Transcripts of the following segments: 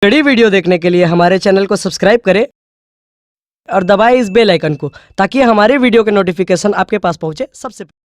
बड़ी वीडियो देखने के लिए हमारे चैनल को सब्सक्राइब करें और दबाएं इस बेल आइकन को ताकि हमारे वीडियो के नोटिफिकेशन आपके पास पहुंचे सबसे पहले।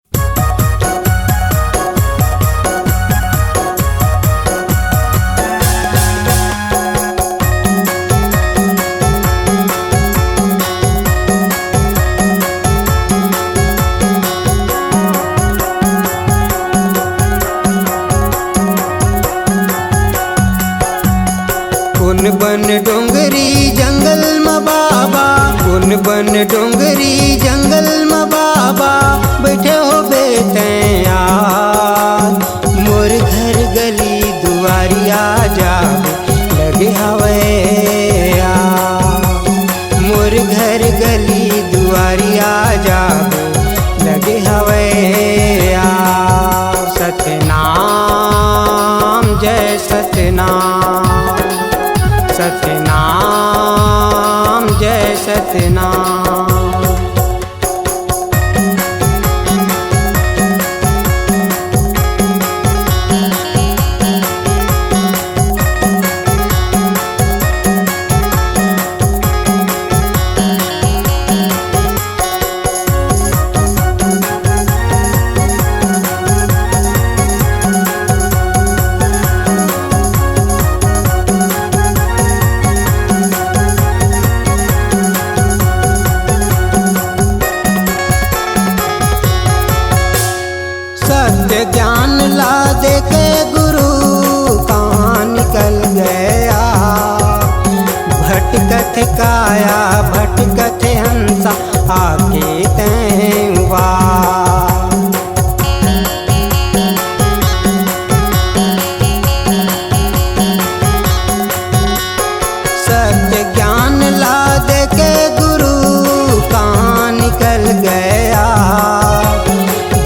कौन बन डोंगरी जंगल में बाबा, कौन बन डोंगरी जंगल में बाबा, बैठे हो बेटे यार मोर घर गली दुआरिया जावे लगे हवे यार, मोर घर गली दुआरिया जावे लगे हवे यार। सतनाम जय सतनाम, सतनाम जय सतनाम। सत्य ज्ञान ला दे के गुरु कहाँ निकल गया, भटकत काया भटकत हंसा आके तैवा। सत्य ज्ञान ला दे के गुरु कहाँ निकल गया,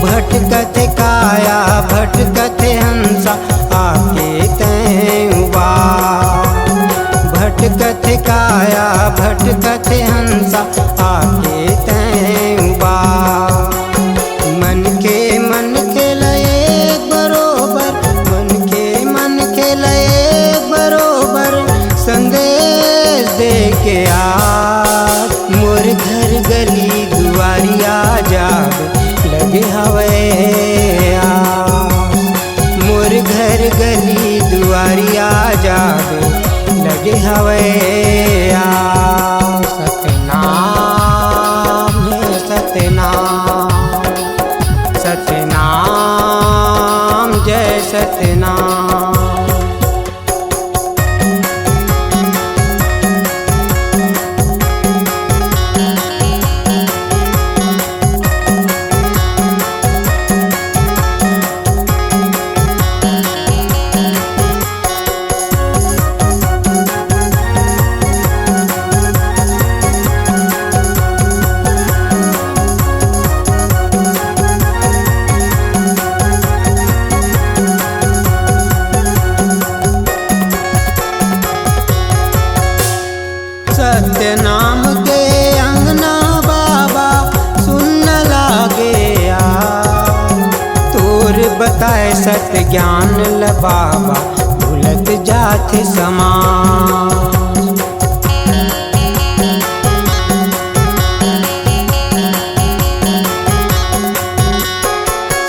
भटकत काया भटकत हंसा आके तैवा। भटकत काया भटकत हंसा आके तैवा। मन के लए बरोबर, मन के लए बरोबर संदेश दे के आ, मोर घर गली दुआरिया जाग लगे हवे यार, मोर घर गली दुआरिया जाग लगे हवे यार। सतनाम है सतनाम, सतनाम जय सतनाम। सत्य नाम के अंगना बाबा सुन लागे यार, तोर बताए सत्य ज्ञान ल बाबा भूलत जात समान।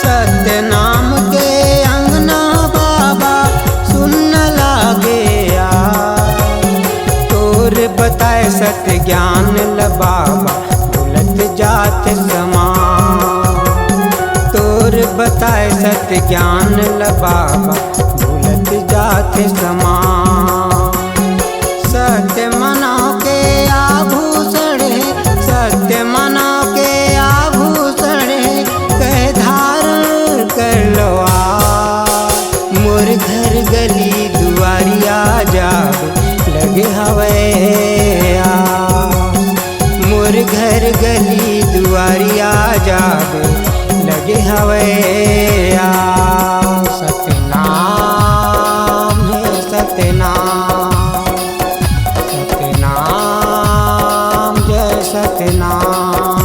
सत्य नाम के अंगना बाबा सुन लागे यार, तोर बताए सत्य ज्ञान ल बाबा भूलत जात समान। तोर बताए सत्य ज्ञान ल बाबा भूलत जात समान। सत्य मना के आभूषण है, सत्य मना के आभूषण है, कह धारण कर लो आ, मोर घर गली दुआरिया जाग लगे हवे यार, मोर घर गली दुआरिया जाग लगे हवे यार। सतनाम है सतनाम, सतनाम जय सतनाम।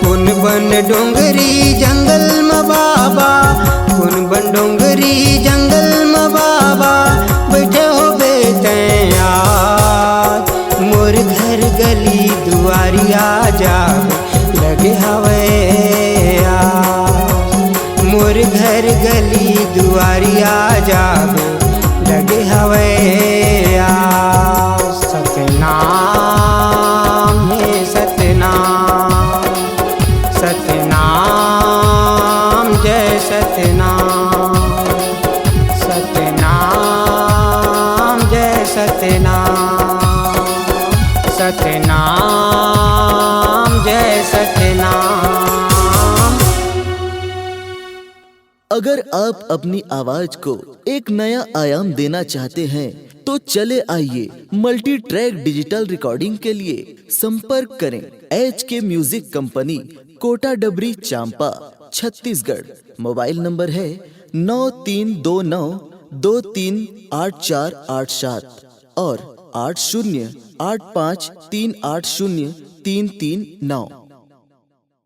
कौन बन डोंगरी जंगल में बाबा, कौन बन डोंगरी जंगल में बाबा, बैठे हो बेटे दुआरिया जाबे लगे हवे आस। सतनाम है सतनाम, सतनाम जय सतनाम, सतनाम जय सतनाम, सतनाम जय सतनाम। अगर आप अपनी आवाज को एक नया आयाम देना चाहते हैं तो चले आइए मल्टी ट्रैक डिजिटल रिकॉर्डिंग के लिए संपर्क करें HK म्यूजिक कंपनी, कोटा डबरी, चांपा, छत्तीसगढ़। मोबाइल नंबर है 9329238487 और 8085380339।